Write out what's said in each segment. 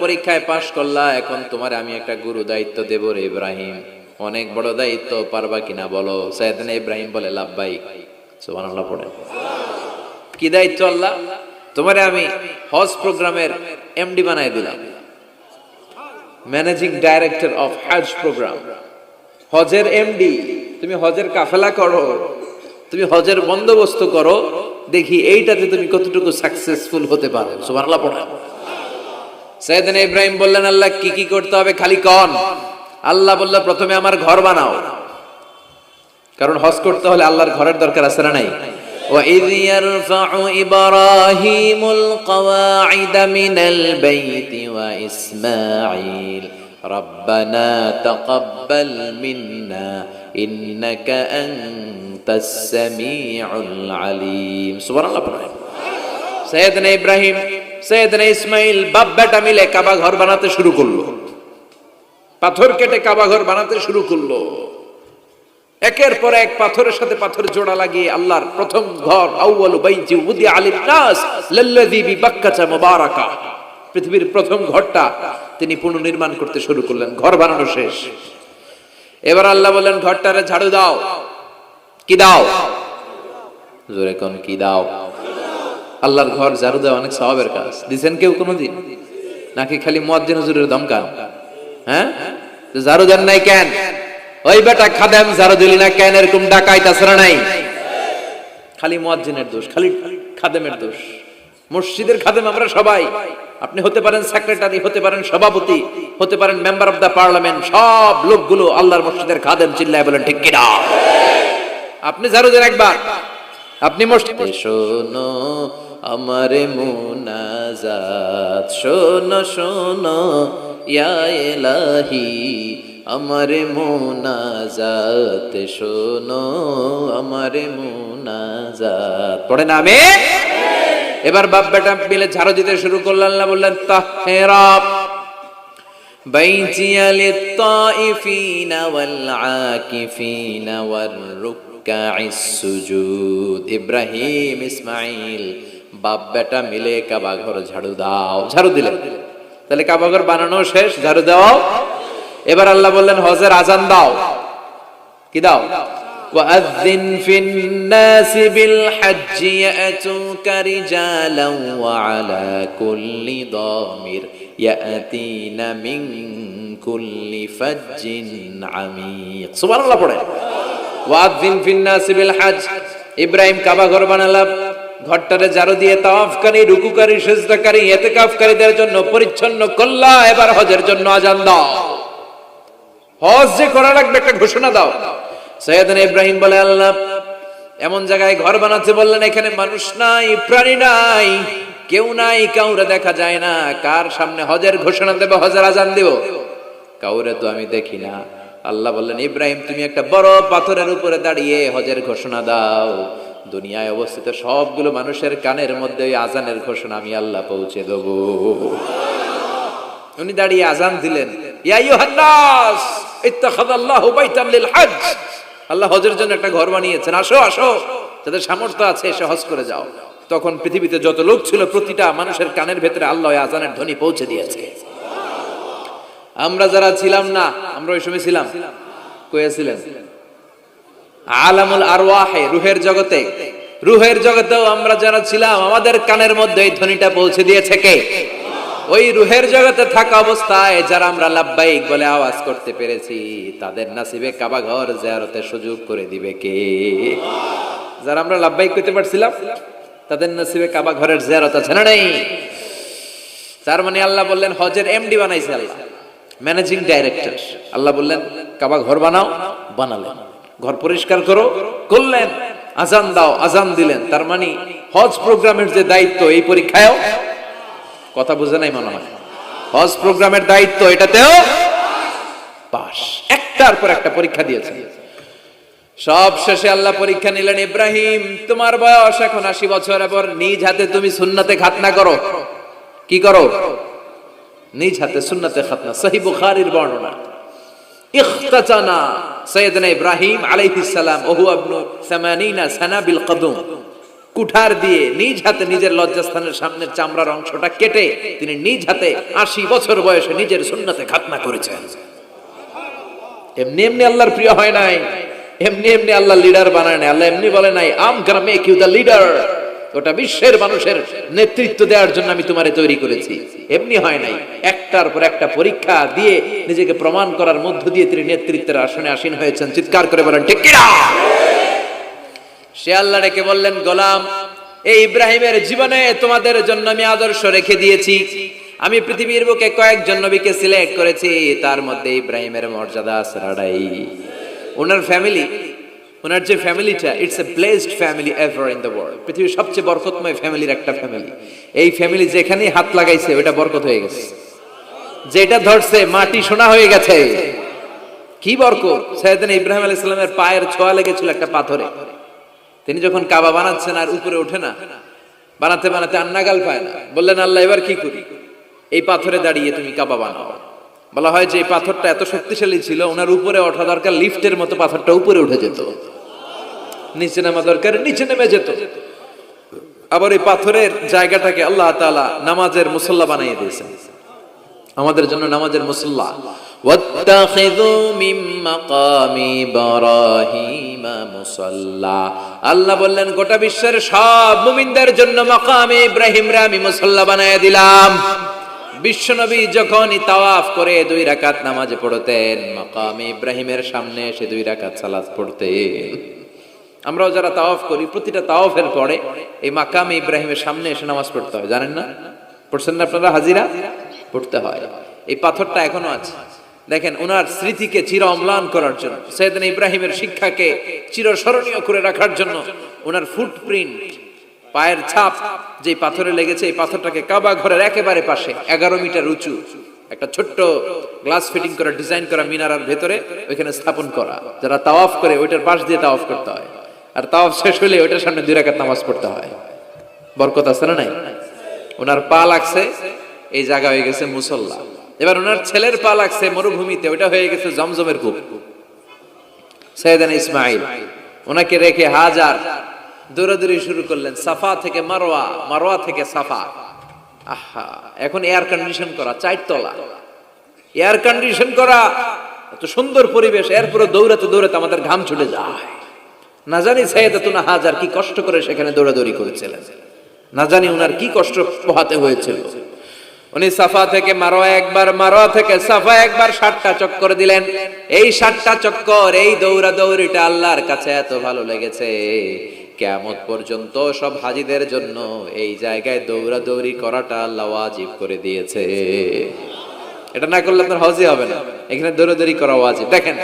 পরীক্ষায় পাশ করলা, এখন তোমার আমি একটা গুরু দায়িত্ব দেব রে ইব্রাহিম। অনেক বড় দায়িত্ব, পারবা কিনা বলো? সাইয়েদনা ইব্রাহিম বলে লাব্বাইক। সুবহানাল্লাহ পড়েন। কি দায়িত্ব আল্লাহ? তোমারে আমি হজ প্রোগ্রামের এমডি বানাই দিলাম, managing director of Hajj programme. হজের এমডি, তুমি হজের কাফেলা করো, তুমি হজের বন্দোবস্ত করো, দেখি এইটাতে তুমি কতটুকু সাকসেসফুল হতে পারো। সুবহানাল্লাহ পড়েন। সাইয়েদনা ইব্রাহিম বললেন, আল্লাহ কি কি করতে হবে খালি কোন। আল্লাহ বলল, প্রথমে আমার ঘর বানাও, কারণ হজ করতে হলে আল্লাহর ঘরের দরকার আছে না নাই? وَإِذْ يَرْفَعُ إِبْرَاهِيمُ الْقَوَاعِدَ مِنَ الْبَيْتِ وَإِسْمَاعِيلُ رَبَّنَا تَقَبَّلْ مِنَّا إِنَّكَ أَنْتَ السَّمِيعُ الْعَلِيمُ সুবহানাল্লাহ পড়েন। সাইয়েদনা ইব্রাহিম, সাইয়েদনা ইসমাইল বাপ বেটা মিলে কাবা ঘর বানাতে শুরু করলো। পাথর কেটে কাবা ঘর বানাতে শুরু করলো। একের পর এক পাথরের সাথে পাথর জোড়া লাগিয়ে আল্লাহর প্রথম ঘর, আউয়ালু বাইতি উদিআ লিন-নাস লাল্লাযী বিবাক্কাতা মুবারাকা, পৃথিবীর প্রথম ঘরটা তিনি পুনর্নির্মাণ করতে শুরু করলেন। ঘর বানানো শেষ। এবার আল্লাহ বললেন, ঘরটারে ঝাড়ু দাও। কি দাও? জোরে কোন, কি দাও? আল্লাহর ঘর ঝাড়ু দেওয়া অনেক সওয়াবের কাজ। দিবেন কেউ কোনোদিন? নাকি খালি মুয়াজ্জিন হুজুরের দমকান? হ্যাঁ, ঝাড়ু দেন নাই কেন? ওই বেটা খাদেম ঝাড়ু দিলি না কেন? এরকম ডাকাইত আছে না নাই? খালি মুয়াজ্জিনের দোষ, খালি খাদেমের দোষ। মসজিদের খাদেম আমরা সবাই। আপনি হতে পারেন সেক্রেটারি, হতে পারেন সভাপতি, হতে পারেন মেম্বার অফ দা পার্লামেন্ট, সব লোকগুলো আল্লাহর মসজিদের খাদেম। চিল্লায় বলেন ঠিক কিনা? আপনি ঝাড়ু দেন একবার, আপনি মসজিদে। শোনো আমারে মুনাজাত, শোনো শোনো ইয়া ইলাহি আমারে মুনাজাত, শোনো আমারে মুনাজাত। পড়ে না আমি? এবার বাপ বেটা মিলে ঝাড়ু দিতে শুরু করলেন। আল্লাহ বললেন, তাহহিরা বাইতিয়া লিত-তাইফিনা ওয়াল আকিফিনা ওয়ার রুকআইস সুজুদ। ইব্রাহিম, ইসমাইল বাপ বেটা মিলে কাবা ঘর ঝাড়ু দাও। ঝাড়ু দিলেন। তাহলে কাবা ঘর বানানো শেষ, ঝাড়ু দাও। এবার আল্লাহ বললেন, হজের আজান দাও। কি দাও? ওয়াআযিন ফিন-নাসি বিল-হাজ্জি ইয়াতুকা রিজালান ওয়া আলা কুল্লি দামির ইয়াতিনা মিন কুল্লি ফাজ্জিন আমিক। সুবহানাল্লাহ পড়েন। ওয়াআযিন ফিন-নাসি বিল-হাজ্জ। ইব্রাহিম কাবা ঘর বানালাম, ঘরটারে ঝাড়ু দিয়ে তাওয়াফকারী, রুকুকারী, সিজদাকারী, ইতিকাফকারীদের জন্য পরিচ্ছন্ন করলা। এবার হজের জন্য আজান দাও। হজ যে করা লাগবে একটা ঘোষণা দাও। সাইয়েদনা ইব্রাহিম বলে, আল্লাহ এমন জায়গায় ঘর বানাতে বললেন এখানে মানুষ নাই, প্রাণী নাই, কেউ নাই, কাউরে দেখা যায় না। কার সামনে হজের ঘোষণা দেব, হজের আজান দেব? কাউরে তো আমি দেখি না। আল্লাহ বললেন, ইব্রাহিম তুমি একটা বড় পাথরের উপরে দাঁড়িয়ে হজের ঘোষণা দাও। দুনিয়ায় অবস্থিত সবগুলো মানুষের কানের মধ্যে ওই আজানের ঘোষণা আমি আল্লাহ পৌঁছে দেব। উনি দাঁড়িয়ে আজান দিলেন, ইয়া আইয়ুহান নাস ইত্তাখাযাল্লাহু বাইতান লিল হজ। আল্লাহ হজের জন্য একটা ঘর বানিয়েছেন, আসো আসো, যাদের সামর্থ্য আছে এসে হজ করে যাও। তখন পৃথিবীতে যত লোক ছিল প্রতিটা মানুষের কানের ভেতরে আল্লাহ আজানের ধ্বনি পৌঁছে দিয়েছে। আমরা যারা ছিলাম না, আমরা ওই সময় ছিলাম, কয়ে ছিলেন? আলামুল আরওয়াহে, রুহের জগতে। রুহের জগতেও আমরা যারা ছিলাম আমাদের কানের মধ্যে এই ধ্বনিটা পৌঁছে দিয়েছে কে? ওই রুহের জগতে থাকা অবস্থায় যারা আমরা লাব্বাইক বলে আওয়াজ করতে পেরেছি, তাদের নসিবে কাবা ঘর জিয়ারতের সুযোগ করে দিবে কে? যারা আমরা লাব্বাইক করতে পারছিলাম তাদের নসিবে কাবা ঘরের জিয়ারত আছে না নাই? তার মানে আল্লাহ বললেন হজের এমডি বানাইছে আল্লাহ, ম্যানেজিং ডাইরেক্টর। আল্লাহ বললেন কাবা ঘর বানাও, বানালেন। ঘর পরিষ্কার করো, করলেন। আজান দাও, আজান দিলেন। তার মানে হজ প্রোগ্রামের যে দায়িত্ব, এই পরীক্ষায়ও, কথা বুঝে নাই মনে হয়, হজ প্রোগ্রামের দায়িত্ব এটাতেও পাস। একটার পর একটা পরীক্ষা দিয়েছে। সব শেষে আল্লাহ পরীক্ষা নিলেন, ইব্রাহিম তোমার বয়স এখন 80 বছর, এবার নিজ হাতে তুমি সুন্নাতে খাতনা করো। কি করো? নিজ হাতে সুন্নাতে খাতনা। সহিহ বুখারীর বর্ণনা। ইখতাতানা সাইয়েদনা ইব্রাহিম আলাইহিস সালাম ওয়া হুয়া ইবনু 80 সানা বিল কদম। কুঠার দিয়ে নিজ হাতে নিজের লজ্জাস্থানের সামনের চামড়ার অংশটা কেটে তিনি নিজ হাতে 80 বছর বয়সে নিজের সুন্নতে খাতনা করেছেন। এমনি এমনি আল্লাহর প্রিয় হয় নাই, এমনি এমনি আল্লাহ লিডার বানায় নাই। আল্লাহ এমনি বলে নাই I'm gonna make you the leader, গোটা বিশ্বের মানুষের নেতৃত্ব দেওয়ার জন্য আমি তোমারে তৈরি করেছি। এমনি হয় নাই, একটার পর একটা পরীক্ষা দিয়ে নিজেকে প্রমাণ করার মধ্য দিয়ে তিনি নেতৃত্বের আসনে আসীন হয়েছেন। চিৎকার করে বলেন ঠিক কিনা? সে আল্লাহ ডেকে বললেন, গোলাম, এই ইব্রাহিমের জীবনে তোমাদের জন্য আমি আদর্শ রেখে দিয়েছি। আমি পৃথিবীর বুকে কয়েকজন নবীকে সিলেক্ট করেছি, তার মধ্যে ইব্রাহিমের মর্যাদা ছাড়াই ওনার ফ্যামিলি, ওনার যে ফ্যামিলিটা, it's a blessed family ever in the world. পৃথিবীর সবচেয়ে বরকতময় ফ্যামিলির একটা ফ্যামিলি। এই ফ্যামিলি যেখানেই হাত লাগাইছে ওটা বরকত হয়ে গেছে, যেটা ধরছে মাটি সোনা হয়ে গেছে। কি বরকত! সাইয়েদনা ইব্রাহিম আলাইহিস সালামের পায়ের ছোঁয়া লেগেছিল একটা পাথরে। তিনি যখন কাবা বানাচ্ছেন আর উপরে ওঠে না, বানাতে বানাতে আর নাগাল পায় না, বললেন আল্লাহ এবার কি করি? এই পাথরে দাঁড়িয়ে তুমি কাবা বানাও। বলা হয় যে এই পাথরটা এত শক্তিশালী ছিল, ওনার উপরে ওঠা দরকার লিফটের মতো, পাথরটা উপরে উঠে যেত, নিচে নামা দরকার নিচে নেমে যেত। আবার এই পাথরের জায়গাটাকে আল্লাহ তাআলা নামাজের মুসল্লা বানিয়ে দিয়েছেন, আমাদের জন্য নামাজের মুসল্লা। ওয়াত্তাখিযু মিন মাকামি ইব্রাহিমা মুসাল্লা। আল্লাহ বললেন গোটা বিশ্বের সব মুমিনদের জন্য মাকামে ইব্রাহিমরে আমি মুসল্লা বানায়া দিলাম। বিশ্বনবী যখনই তাওয়াফ করে 2 রাকাত নামাজ পড়তেন, মাকামে ইব্রাহিমের সামনে এসে 2 রাকাত সালাত পড়তেন। আমরাও যারা তাওয়াফ করি, প্রতিটা তাওয়াফের পরে এই মাকামে ইব্রাহিমের সামনে এসে নামাজ পড়তে হয়, জানেন না? পড়ছেন না আপনারা? হাজিরা পড়তে হয়। এই পাথরটা এখনো আছে। দেখেন, ওনার স্মৃতিকে চির অম্লান করার জন্য, সাইয়েদনা ইব্রাহিমের শিক্ষাকে চিরস্মরণীয় করে রাখার জন্য ওনার ফুটপ্রিন্ট, পায়ের ছাপ যে পাথরে লেগেছে, এই পাথরটাকে কাবা ঘরের একেবারে পাশে 11 মিটার উঁচু একটা ছোট্ট গ্লাস ফিটিং করা, ডিজাইন করা মিনারার ভেতরে ওইখানে স্থাপন করা। যারা তাওয়াফ করে ওইটার পাশ দিয়ে তাওয়াফ করতে হয়, আর তাওয়াফ শেষ হলে ওইটার সামনে 2 রাকাত নামাজ পড়তে হয়। বরকত আছে না নাই? ওনার পা লাগছে, এই জায়গা হয়ে গেছে মুসল্লা। এবার ওনার ছেলের পা লাগছে মরুভূমিতে, ওইটা হয়ে গেছে জমজমের কূপ। সাইয়েদনা ইসমাঈল, ওনাকে রেখে হাজার দৌড়াদৌড়ি শুরু করলেন, সাফা থেকে মারওয়া, মারওয়া থেকে সাফা। আহা, এখন এয়ার কন্ডিশন করা, 4 তলা এয়ার কন্ডিশন করা, এত সুন্দর পরিবেশ, এরপরে দৌড়াতে দৌড়াতে আমাদের ঘাম ছুটে যায়। না জানি সাইয়েদাতুনা হাজার কি কষ্ট করে সেখানে দৌড়াদৌড়ি করেছিলেন, না জানি উনার কি কষ্ট পোহাতে হয়েছিল। উনি সাফা থেকে মারওয়া একবার, মারওয়া থেকে সাফা একবার 60টা চক্কর দিলেন। এই 60টা চক্কর, এই দৌড়াদৌড়িটা আল্লাহর কাছে এত ভালো লেগেছে, কিয়ামত পর্যন্ত সব হাজীদের জন্য এই জায়গায় দৌড়াদৌড়ি করাটা আল্লাহ ওয়াজিব করে দিয়েছে। এটা না করলে আপনার হজই হবে না, এখানে দৌড়াদৌড়ি করা ওয়াজিব। দেখেন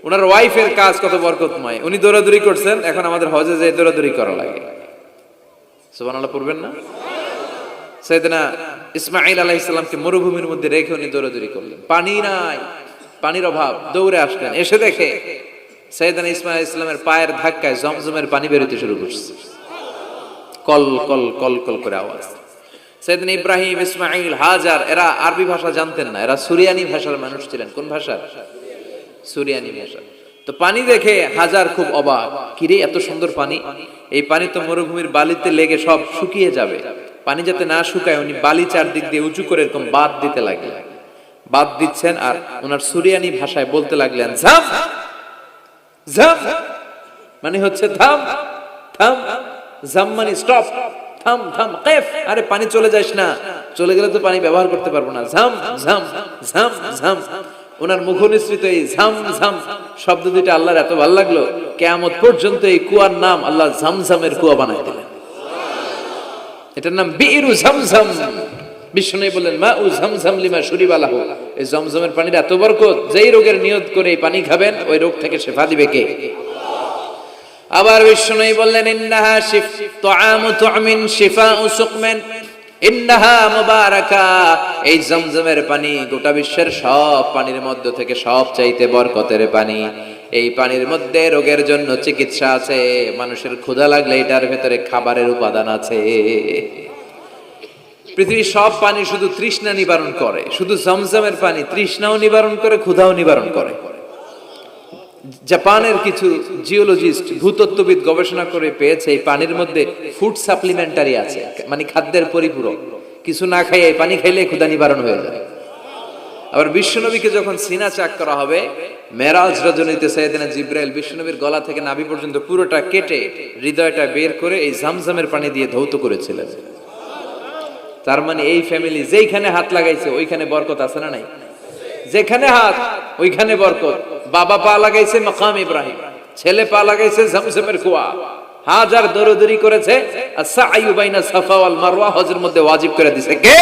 ওনার ওয়াইফের কাজ কত বরকতময়, উনি দৌড়াদৌড়ি করছেন, এখন আমাদের হজে যে দৌড়াদৌড়ি করা লাগে। সুবহানাল্লাহ পড়বেন না? সাইয়েদনা ইসমাঈল আলাইহিস সালামকে মরুভূমির মধ্যে রেখে উনি দৌড়াদৌড়ি করলেন, পানি নাই, পানির অভাব, দৌড়ে আসলেন, এসে দেখে সাইয়েদনা ইসমাঈল আলাইহিস সালামের পায়ের ধাক্কায় জমজমের পানি বের হতে শুরু করছে, কল কল কল কল করে আওয়াজ। সাইয়েদনা ইব্রাহিম, ইসমাঈল, হাজার এরা আরবি ভাষা জানতেন না, এরা সুরিয়ানি ভাষার মানুষ ছিলেন। কোন ভাষা? সুরিয়ানি ভাষা। তো পানি দেখে হাজার খুব অবাক, কিরে এত সুন্দর পানি, এই পানি তো মরুভূমির বালিতে লেগে সব শুকিয়ে যাবে। পানি যাতে না শুকায় উনি বালি চারদিক দিয়ে উঁচু করে এরকম বাদ দিতে লাগলেন, বাদ দিচ্ছেন আর ওনার সুরিয়ানি ভাষায় বলতে লাগলেন ঝাম ঝাম, মানে হচ্ছে থাম থাম, ঝাম মানে স্টপ, থাম থাম, কেফ, আরে পানি চলে যাস না, চলে গেলে তো পানি ব্যবহার করতে পারবো না, ঝাম ঝাম ঝাম ঝাম। ওনার মুখ নিঃসৃত এই ঝাম ঝাম শব্দ দুইটা আল্লাহর এত ভালো লাগলো, কিয়ামত পর্যন্ত এই কুয়ার নাম আল্লাহ ঝামঝামের কুয়া বানাই দিলেন। এটার নাম বিইরু ঝমঝম। বিষ্ণু বললেন মাউ ঝমঝম লিমা শুরিবা লাহু, এই জমজমের পানির এত বরকত, যেই রোগের নিয়ত করে এই পানি খাবেন ওই রোগ থেকে শিফা দিবে কে? আবার বিষ্ণু বললেন ইন্নাহা তুআমু তুমিন শিফাউ সুকমিন ইন্নাহা মুবারাকা, এই জমজমের পানি গোটা বিশ্বের সব পানির মধ্য থেকে সব চাইতে বরকতের পানি। এই পানির মধ্যে রোগের জন্য চিকিৎসা আছে, মানুষের ক্ষুধা লাগলে এটার ভেতরে খাবারের উপাদান আছে। পৃথিবীর সব পানি শুধু তৃষ্ণা নিবারণ করে, শুধু জমজমের পানি তৃষ্ণাও নিবারণ করে, ক্ষুধাও নিবারণ করে। জাপানের কিছু জিওলজিস্ট ভূতত্ত্ববিদ গবেষণা করে পেয়েছে এই পানির মধ্যে ফুড সাপ্লিমেন্টারি আছে, মানে খাদ্যের পরিপূরক। কিছু না খাইয়ে এই পানি খাইলে ক্ষুধা নিবারণ হয়ে যায়। আবার বিশ্বনবীকে যখন সিনা চাক করা হবে, মেরাজ রজনীতে সাইয়েদনা জিব্রাইল বিশ্বনবীর গলা থেকে নাভি পর্যন্ত পুরোটা কেটে হৃদয়টা বের করে এই জামজামের পানি দিয়ে ধৌত করেছিলেন। তার মানে এই ফ্যামিলি যেইখানে হাত লাগাইছে ওইখানে বরকত আছে না নাই? যেখানে হাত ওইখানে বরকত। বাবা পা লাগাইছে মাকাম ইব্রাহিম, ছেলে পা লাগাইছে জামজামের কুয়া, হাজার দরদরি করেছে আস-সা'য়ু বাইনা সাফা ওয়াল মারওয়া হজের মধ্যে ওয়াজিব করে দিয়েছে কে?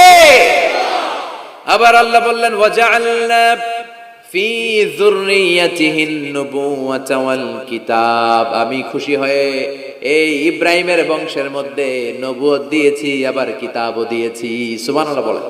আবার আল্লাহ বললেন ওয়াজআলনা ফি যুররিয়াতিহিন নুবুওয়াতা ওয়াল কিতাব, আমি খুশি হয়ে এই ইব্রাহিমের বংশের মধ্যে নবুয়ত দিয়েছি, আবার কিতাবও দিয়েছি। সুবহানাল্লাহ বলেন।